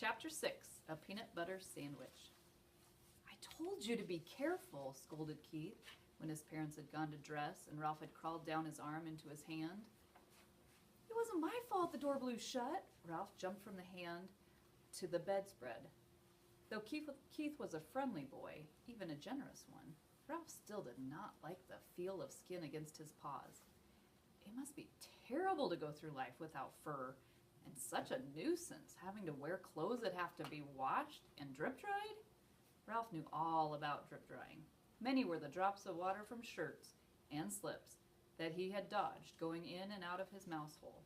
Chapter 6, A Peanut Butter Sandwich. I told you to be careful, scolded Keith when his parents had gone to dress and Ralph had crawled down his arm into his hand. It wasn't my fault the door blew shut. Ralph jumped from the hand to the bedspread. Though Keith was a friendly boy, even a generous one, Ralph still did not like the feel of skin against his paws. It must be terrible to go through life without fur, and such a nuisance, having to wear clothes that have to be washed and drip-dried. Ralph knew all about drip-drying. Many were the drops of water from shirts and slips that he had dodged going in and out of his mouse hole.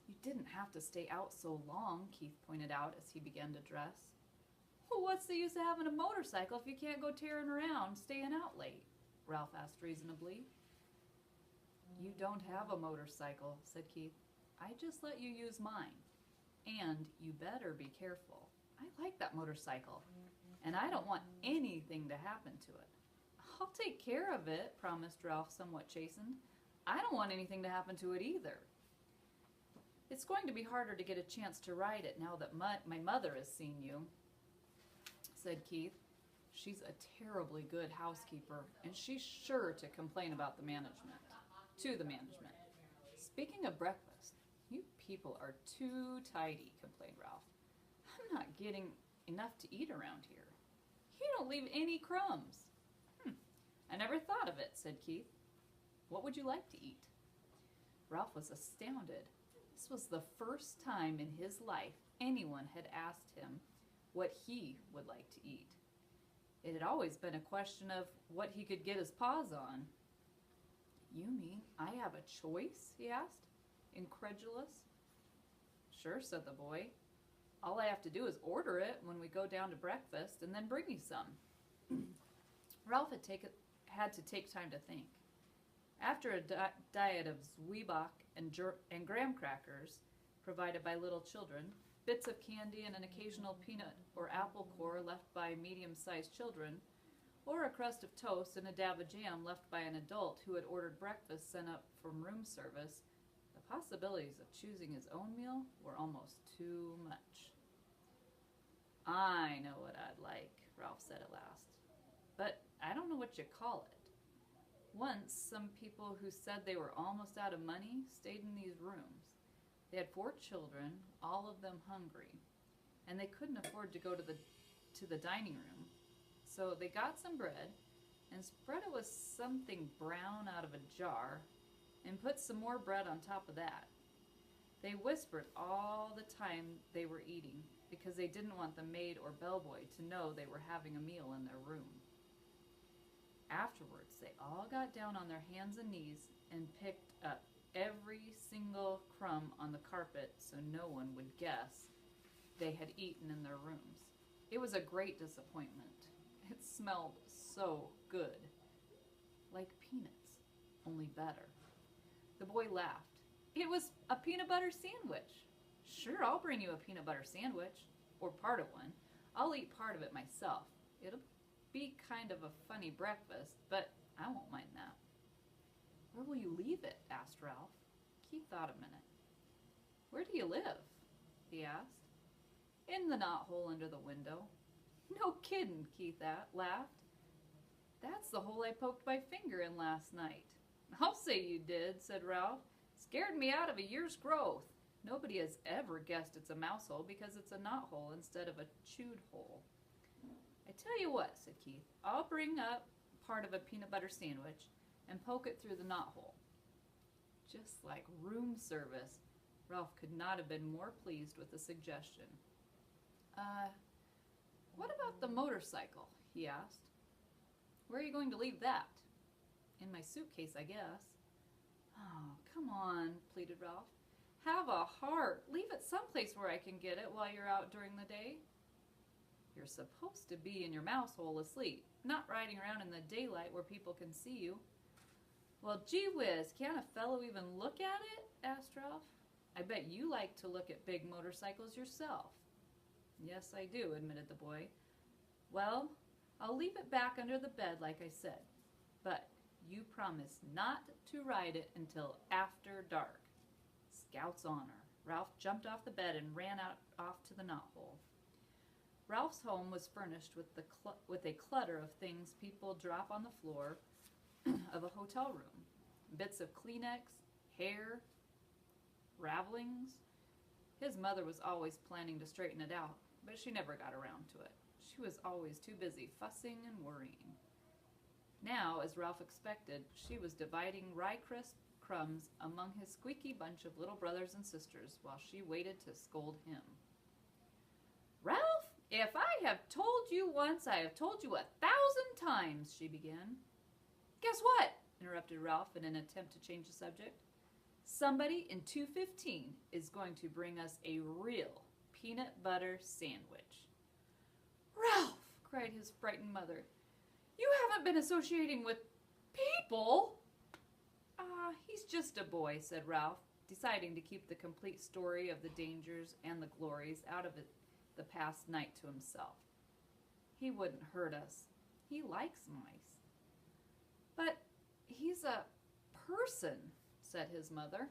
You didn't have to stay out so long, Keith pointed out as he began to dress. Well, what's the use of having a motorcycle if you can't go tearing around, staying out late? Ralph asked reasonably. You don't have a motorcycle, said Keith. I just let you use mine. And you better be careful. I like that motorcycle, and I don't want anything to happen to it. I'll take care of it, promised Ralph, somewhat chastened. I don't want anything to happen to it either. It's going to be harder to get a chance to ride it now that my mother has seen you, said Keith. She's a terribly good housekeeper, and she's sure to complain about the management. Speaking of breakfast, you people are too tidy, complained Ralph. I'm not getting enough to eat around here. You don't leave any crumbs. I never thought of it, said Keith. What would you like to eat? Ralph was astounded. This was the first time in his life anyone had asked him what he would like to eat. It had always been a question of what he could get his paws on. You mean I have a choice? He asked, incredulous. Sure, said the boy. All I have to do is order it when we go down to breakfast and then bring you some. Ralph had to take time to think. After a diet of Zwieback and graham crackers provided by little children, bits of candy and an occasional peanut or apple core left by medium-sized children, or a crust of toast and a dab of jam left by an adult who had ordered breakfast sent up from room service, the possibilities of choosing his own meal were almost too much. I know what I'd like, Ralph said at last, but I don't know what you call it. Once, some people who said they were almost out of money stayed in these rooms. They had 4 children, all of them hungry, and they couldn't afford to go to the dining room. So they got some bread and spread it with something brown out of a jar and put some more bread on top of that. They whispered all the time they were eating because they didn't want the maid or bellboy to know they were having a meal in their room. Afterwards, they all got down on their hands and knees and picked up every single crumb on the carpet so no one would guess they had eaten in their rooms. It was a great disappointment. It smelled so good. Like peanuts, only better. The boy laughed. It was a peanut butter sandwich. Sure, I'll bring you a peanut butter sandwich, or part of one. I'll eat part of it myself. It'll be kind of a funny breakfast, but I won't mind that. Where will you leave it? Asked Ralph. Keith thought a minute. Where do you live? He asked. In the knothole under the window. No kiddin', Keith laughed. That's the hole I poked my finger in last night. I'll say you did, said Ralph. Scared me out of a year's growth. Nobody has ever guessed it's a mouse hole because it's a knothole instead of a chewed hole. I tell you what, said Keith, I'll bring up part of a peanut butter sandwich and poke it through the knothole. Just like room service, Ralph could not have been more pleased with the suggestion. What about the motorcycle? He asked. Where are you going to leave that? In my suitcase, I guess. Oh, come on, pleaded Ralph. Have a heart. Leave it someplace where I can get it while you're out during the day. You're supposed to be in your mouse hole asleep, not riding around in the daylight where people can see you. Well, gee whiz, can't a fellow even look at it? Asked Ralph. I bet you like to look at big motorcycles yourself. Yes, I do, admitted the boy. Well, I'll leave it back under the bed like I said, but you promise not to ride it until after dark. Scout's honor, Ralph jumped off the bed and ran out off to the knothole. Ralph's home was furnished with a clutter of things people drop on the floor of a hotel room. Bits of Kleenex, hair, ravelings. His mother was always planning to straighten it out, but she never got around to it. She was always too busy fussing and worrying. Now, as Ralph expected, she was dividing rye crisp crumbs among his squeaky bunch of little brothers and sisters while she waited to scold him. Ralph, if I have told you once, I have told you 1,000 times, she began. Guess what? Interrupted Ralph in an attempt to change the subject. Somebody in 215 is going to bring us a real peanut butter sandwich. Ralph, cried his frightened mother, you haven't been associating with people. He's just a boy, said Ralph, deciding to keep the complete story of the dangers and the glories out of the past night to himself. He wouldn't hurt us. He likes mice. But he's a person, said his mother.